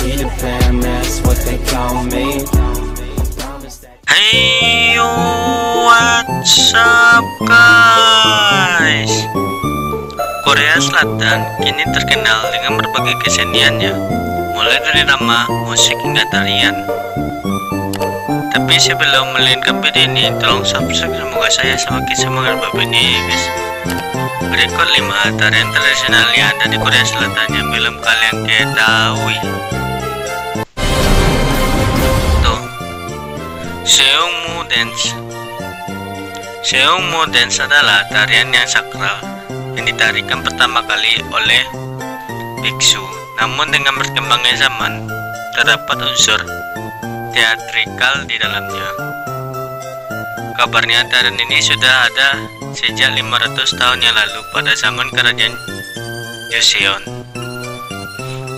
Peter Pan, that's what they call me. Hey, what's up guys? Korea Selatan kini terkenal dengan berbagai keseniannya, mulai dari drama, musik hingga tarian. Tapi sebelum melihat video ini, tolong subscribe, semoga saya semakin semangat bervideo ini guys. Berikut 5 tarian tradisional yang ada di Korea Selatan yang belum kalian ketahui. Tuh, Seungmu Dance. Seungmu Dance adalah tarian yang sakral yang ditarikan pertama kali oleh biksu. Namun dengan berkembangnya zaman, terdapat unsur teatrikal di dalamnya. Kabarnya tarian ini sudah ada sejak 500 tahun yang lalu pada zaman kerajaan Joseon.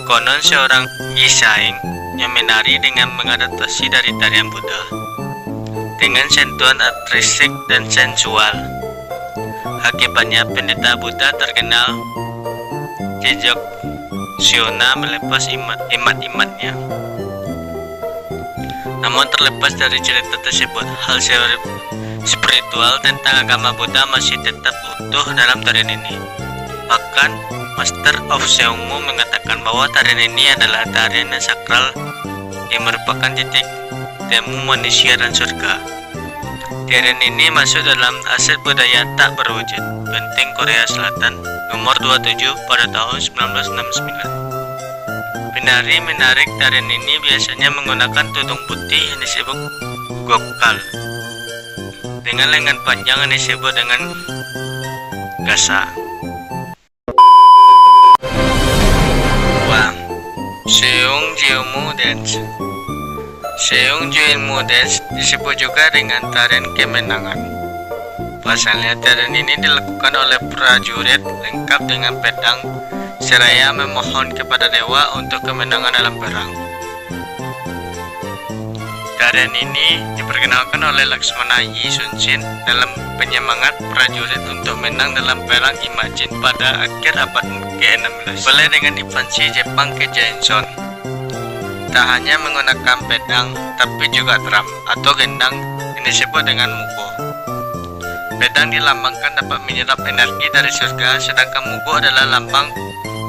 Konon seorang Yisaeng yang menari dengan mengadaptasi dari tarian Buddha dengan sentuhan artistik dan sensual. Akibatnya pendeta Buddha terkenal Jejok Siona melepas imat-imatnya. Namun terlepas dari cerita tersebut, hal spiritual tentang agama Buddha masih tetap utuh dalam tarian ini. Bahkan Master of Seungmu mengatakan bahwa tarian ini adalah tarian yang sakral yang merupakan titik temu manusia dan surga. Tarian ini masuk dalam aset budaya tak berwujud Benteng Korea Selatan nomor 27 pada tahun 1969. Penari menarik tarian ini biasanya menggunakan tudung putih yang disebut gokal dengan lengan panjang yang disebut dengan gasa. Wah, Seungmu Dance. Seungmu Dance disebut juga dengan tarian kemenangan. Pasalnya tarian ini dilakukan oleh prajurit lengkap dengan pedang seraya memohon kepada dewa untuk kemenangan dalam perang. Tarian ini diperkenalkan oleh Laksmana Yi Sun-shin dalam penyemangat prajurit untuk menang dalam perang Imajin pada akhir abad ke-16. Mulai dengan invasi Jepang ke Joseon, tak hanya menggunakan pedang, tapi juga drum atau gendang yang disebut dengan mugo. Pedang dilambangkan dapat menyerap energi dari surga, sedangkan mugo adalah lambang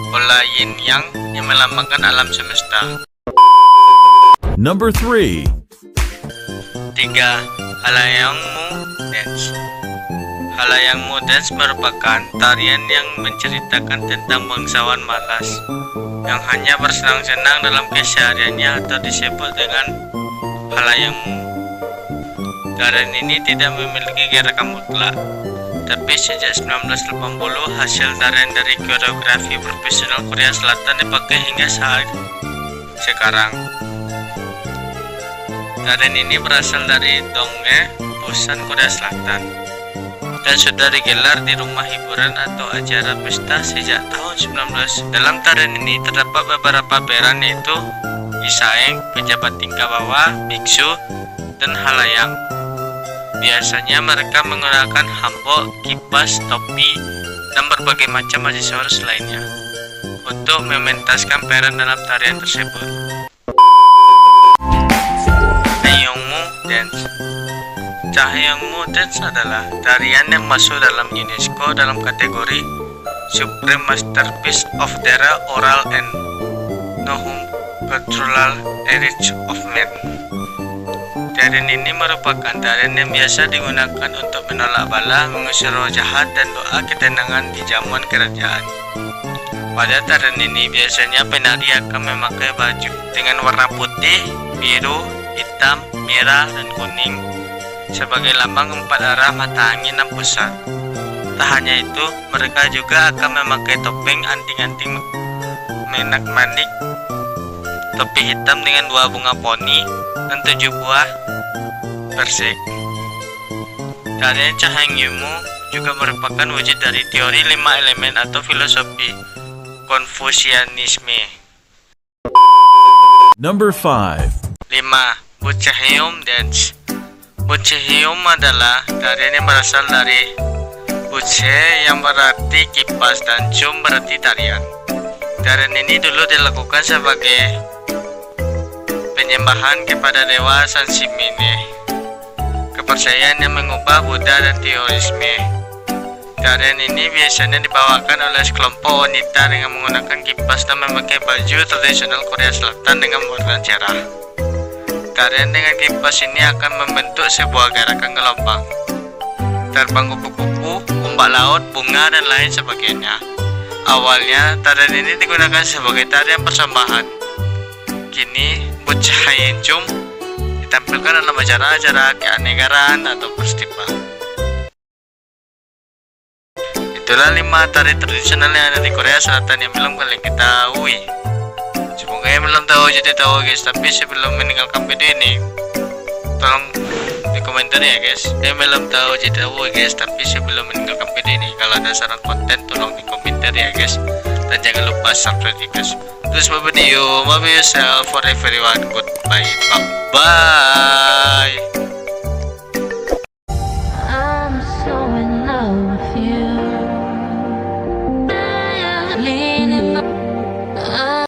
bola yin yang melambangkan alam semesta. Number 3. 3. Hallangmu Dance. Hallangmu Dance merupakan tarian yang menceritakan tentang bangsawan malas yang hanya bersenang-senang dalam kesehariannya atau disebut dengan Hallangmu. Tarian ini tidak memiliki gerakan mutlak, tapi sejak 1980 hasil tarian dari koreografi profesional Korea Selatan dipakai hingga saat sekarang. Tarian ini berasal dari Donghae, Busan, Korea Selatan, dan sudah digelar di rumah hiburan atau acara pesta sejak tahun 19. Dalam tarian ini terdapat beberapa peran, yaitu Yisaeng, pejabat tingkat bawah, biksu, dan halayak. Biasanya mereka menggunakan hanbok, kipas, topi, dan berbagai macam aksesoris lainnya untuk mementaskan peran dalam tarian tersebut. Haeyeongmu Dance. Haeyeongmu Dance adalah tarian yang masuk dalam UNESCO dalam kategori Supreme Masterpiece of Drama, Oral and Non-Cultural Heritage of Man. Tarian ini merupakan tarian yang biasa digunakan untuk menolak bala, mengusir roh jahat, dan doa ketenangan di zaman kerajaan. Pada tarian ini biasanya penari akan memakai baju dengan warna putih, biru, hitam, merah, dan kuning sebagai lambang 4 arah mata angin dan pusat. Tak hanya itu, mereka juga akan memakai topeng anting-anting menak-manik, topi hitam dengan 2 bunga poni, dan 7 buah persik. Tarian Haeyeongmu juga merupakan wujud dari teori 5 elemen atau filosofi Konfusianisme. Number 5. 5. Bucheonmu Dance. Bucheonmu adalah tarian yang berasal dari Buche yang berarti kipas dan Chum berarti tarian. Tarian ini dulu dilakukan sebagai penyembahan kepada dewa San Simine. Kepercayaan yang mengubah Buddha dan teorisme. Tarian ini biasanya dibawakan oleh sekelompok wanita dengan menggunakan kipas dan memakai baju tradisional Korea Selatan dengan warna cerah. Tarian dengan kipas ini akan membentuk sebuah gerakan gelombang, terbang kupu-kupu, ombak laut, bunga, dan lain sebagainya. Awalnya, tarian ini digunakan sebagai tarian persembahan. Kini, Buchayeonjum ditampilkan dalam acara-acara keanegaraan atau festival. Itulah 5 tari tradisional yang ada di Korea Selatan yang belum kalian ketahui. Semoga yang belum tahu jadi tahu guys. Tapi sebelum meninggalkan video ini, tolong di komentar ya guys. Yang belum tahu jadi tahu guys. Tapi sebelum meninggalkan video ini, kalau ada saran konten tolong di komentar ya guys. Dan jangan lupa subscribe guys. Terus video, love yourself for everyone. Goodbye, bye bye.